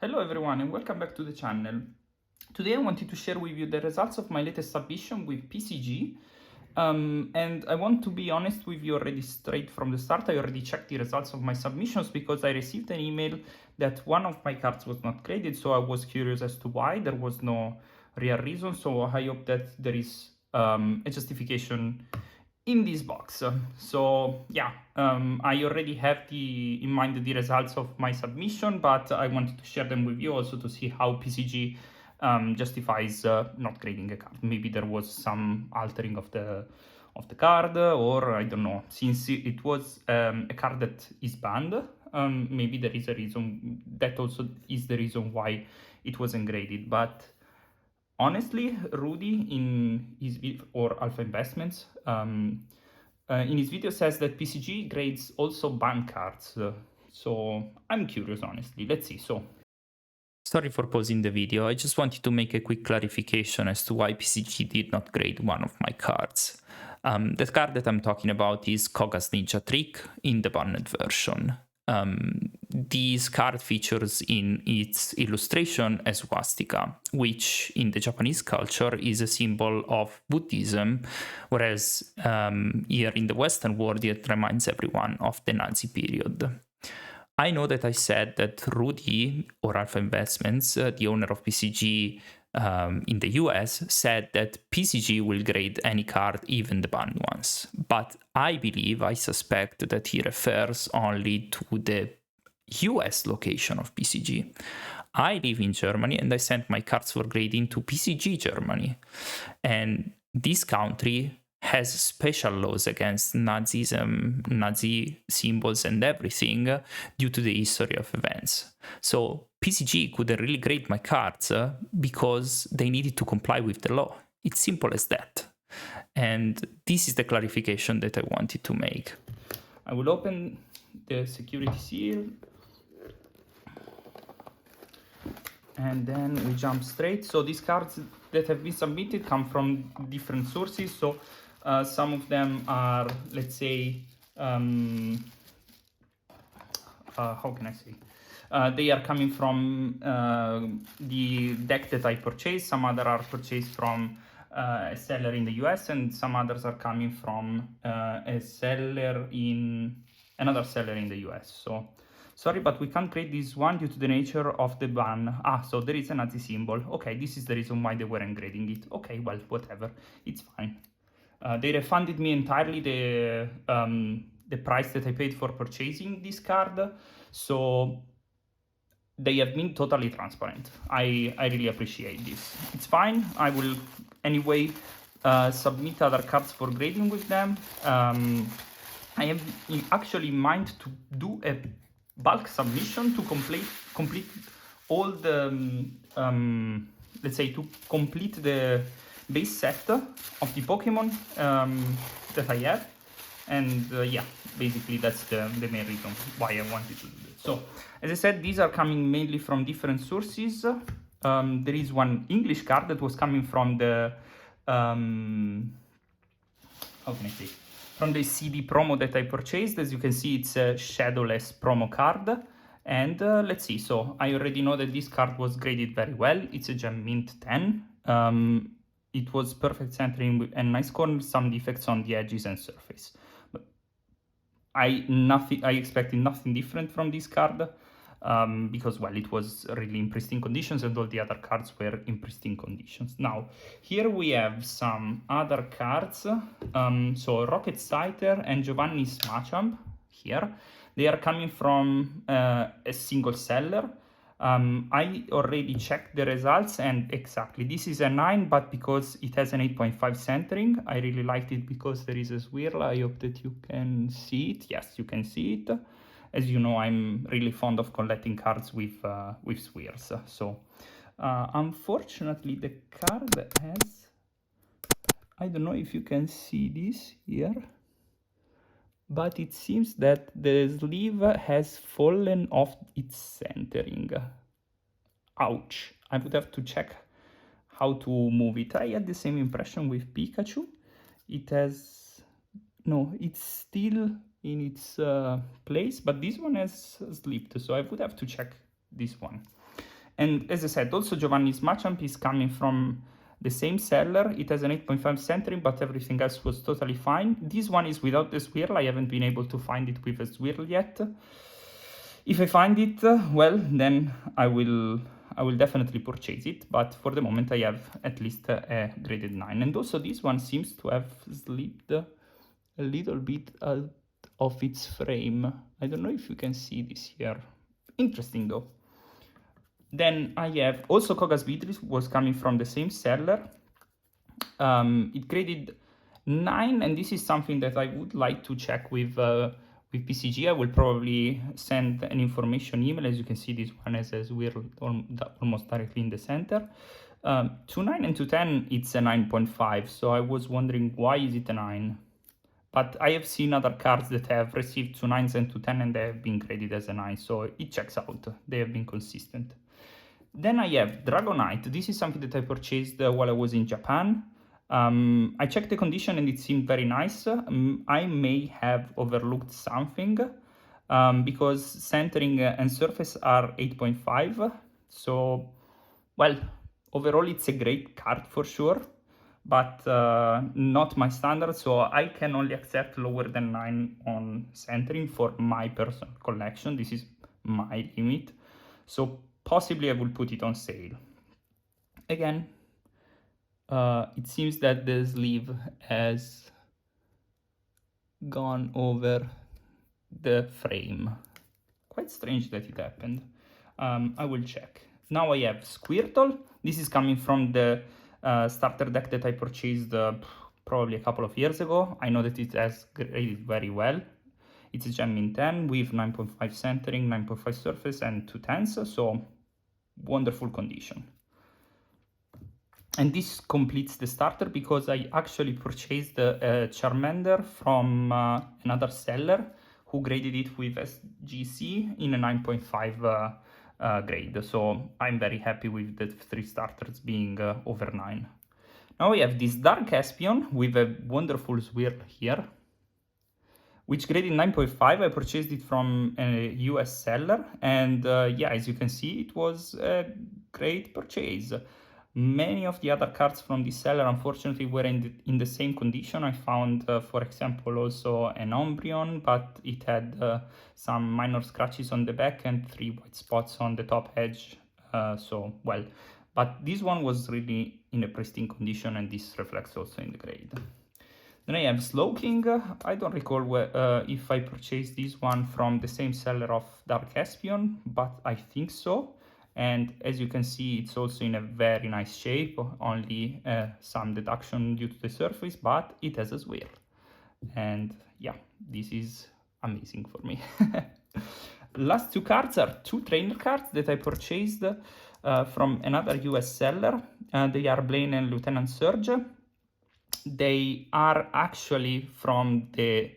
Hello everyone and welcome back to the channel. Today I wanted to share with you the results of my latest submission with PCG. And I want to be honest with you already straight from the start. I already checked the results of my submissions because I received an email that one of my cards was not graded, so I was curious as to why. There was no real reason, so I hope that there is a justification in this box. So yeah, I already have in mind the results of my submission, but I wanted to share them with you also to see how PCG justifies not grading a card. Maybe there was some altering of the card, or I don't know. Since it was a card that is banned, maybe there is a reason. That also is the reason why it wasn't graded. But honestly, Rudy in his video, or Alpha Investments, in his video says that PCG grades also ban cards. So I'm curious, honestly. Let's see. So, sorry for pausing the video. I just wanted to make a quick clarification as to why PCG did not grade one of my cards. The card that I'm talking about is Koga's Ninja Trick in the banned version. This card features in its illustration a swastika, which in the Japanese culture is a symbol of Buddhism, whereas here in the Western world it reminds everyone of the Nazi period. I know that I said that Rudy, or Alpha Investments, the owner of PCG in the US, said that PCG will grade any card, even the banned ones. But I suspect that he refers only to the US location of PCG. I live in Germany and I sent my cards for grading to PCG Germany. And this country has special laws against Nazism, Nazi symbols and everything due to the history of events. So PCG couldn't really grade my cards because they needed to comply with the law. It's simple as that. And this is the clarification that I wanted to make. I will open the security seal. And then we jump straight. So these cards that have been submitted come from different sources. So some of them are, let's say, how can I say? They are coming from the deck that I purchased. Some other are purchased from a seller in the US, and some others are coming from another seller in the US. So sorry, but we can't create this one due to the nature of the ban. So there is a Nazi symbol. Okay, this is the reason why they weren't grading it. Okay, well, whatever, it's fine. They refunded me entirely the price that I paid for purchasing this card, so they have been totally transparent. I really appreciate this. It's fine. I will anyway submit other cards for grading with them. I have actually in mind to do a bulk submission to complete all the let's say to complete the base set of the Pokemon that I have, and yeah, basically that's the main reason why I wanted to do this. So as I said, these are coming mainly from different sources. There is one English card that was coming from the how can I say, from the CD promo that I purchased. As you can see, it's a Shadowless promo card. And let's see, so I already know that this card was graded very well. It's a Gem Mint 10. It was perfect centering and nice corners, some defects on the edges and surface. But I expected nothing different from this card because, well, it was really in pristine conditions and all the other cards were in pristine conditions. Now, here we have some other cards. So Rocket Scyther and Giovanni's Machamp here. They are coming from a single seller. I already checked the results, and exactly, this is a 9, but because it has an 8.5 centering, I really liked it because there is a swirl. I hope that you can see it. Yes, you can see it. As you know, I'm really fond of collecting cards with swirls. So, unfortunately, the card has, I don't know if you can see this here, but it seems that the sleeve has fallen off its centering. Ouch. I would have to check how to move it. I had the same impression with Pikachu. It has... no, it's still in its place, but this one has slipped, so I would have to check this one. And as I said, also Giovanni's Machamp is coming from the same seller. It has an 8.5 centering, but everything else was totally fine. This one is without the Squirtle. I haven't been able to find it with a Squirtle yet. If I find it, well, then I will definitely purchase it, but for the moment I have at least a graded 9. And also this one seems to have slipped a little bit out of its frame. I don't know if you can see this here. Interesting though. Then I have also Koga's Beedrill was coming from the same seller. It graded 9, and this is something that I would like to check with PCG. I will probably send an information email. As you can see, this one has a Squirtle almost directly in the center. To 9 and to 10, it's a 9.5. So I was wondering, why is it a 9? But I have seen other cards that have received 2 9s and 2 10, and they have been graded as a 9. So it checks out. They have been consistent. Then I have Dragonite. This is something that I purchased while I was in Japan. I checked the condition and it seemed very nice. I may have overlooked something because centering and surface are 8.5. So, well, overall it's a great card for sure, but not my standard. So I can only accept lower than 9 on centering for my personal collection. This is my limit. So possibly I will put it on sale. Again, it seems that the sleeve has gone over the frame. Quite strange that it happened. I will check. Now I have Squirtle. This is coming from the starter deck that I purchased probably a couple of years ago. I know that it has graded very well. It's a gem in 10 with 9.5 centering, 9.5 surface, and 2 10s, so wonderful condition. And this completes the starter because I actually purchased a Charmander from another seller who graded it with SGC in a 9.5 grade. So I'm very happy with the 3 starters being over 9. Now we have this Dark Espeon with a wonderful Squirtle here, which graded 9.5. I purchased it from a US seller, and yeah, as you can see, it was a great purchase. Many of the other cards from this seller, unfortunately, were in the same condition. I found, for example, also an Umbreon, but it had some minor scratches on the back and 3 white spots on the top edge. So, well, but this one was really in a pristine condition, and this reflects also in the grade. Then I have Slowking. I don't recall if I purchased this one from the same seller of Dark Espeon, but I think so. And as you can see, it's also in a very nice shape, only some deduction due to the surface, but it has a swirl. And yeah, this is amazing for me. Last 2 cards are 2 trainer cards that I purchased from another US seller. They are Blaine and Lieutenant Surge. They are actually from the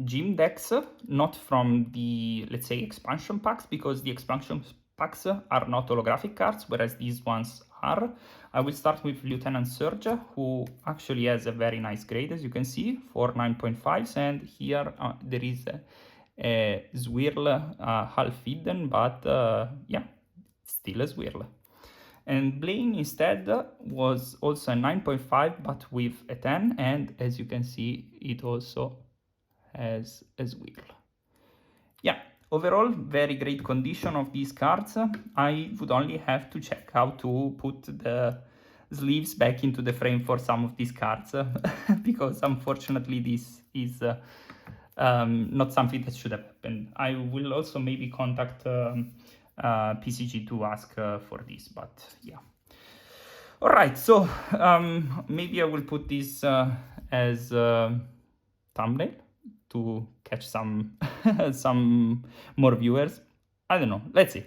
gym decks, not from the, let's say, expansion packs, because the expansion packs are not holographic cards, whereas these ones are. I will start with Lieutenant Surge, who actually has a very nice grade, as you can see, for 9.5s, and here there is a swirl half hidden, but yeah, still a swirl. And Blaine instead was also a 9.5, but with a 10, and as you can see, it also has a swirl. Yeah, overall, very great condition of these cards. I would only have to check how to put the sleeves back into the frame for some of these cards, because unfortunately this is not something that should have happened. I will also maybe contact PCG to ask for this, but yeah. All right, so maybe I will put this as thumbnail to catch some some more viewers. I don't know, let's see.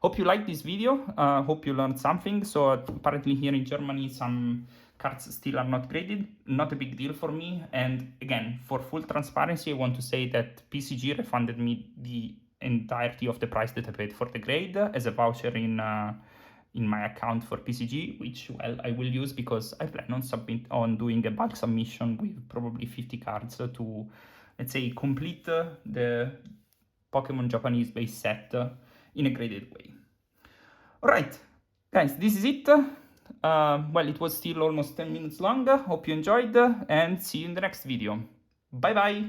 Hope you liked this video. Hope you learned something. So apparently here in Germany some cards still are not graded. Not a big deal for me. And again, for full transparency, I want to say that PCG refunded me the entirety of the price that I paid for the grade as a voucher in my account for PCG, which, well, I will use because I plan on doing a bulk submission with probably 50 cards to, let's say, complete the Pokemon Japanese base set in a graded way. Alright, guys, this is it. Well, it was still almost 10 minutes long. Hope you enjoyed, and see you in the next video. Bye bye!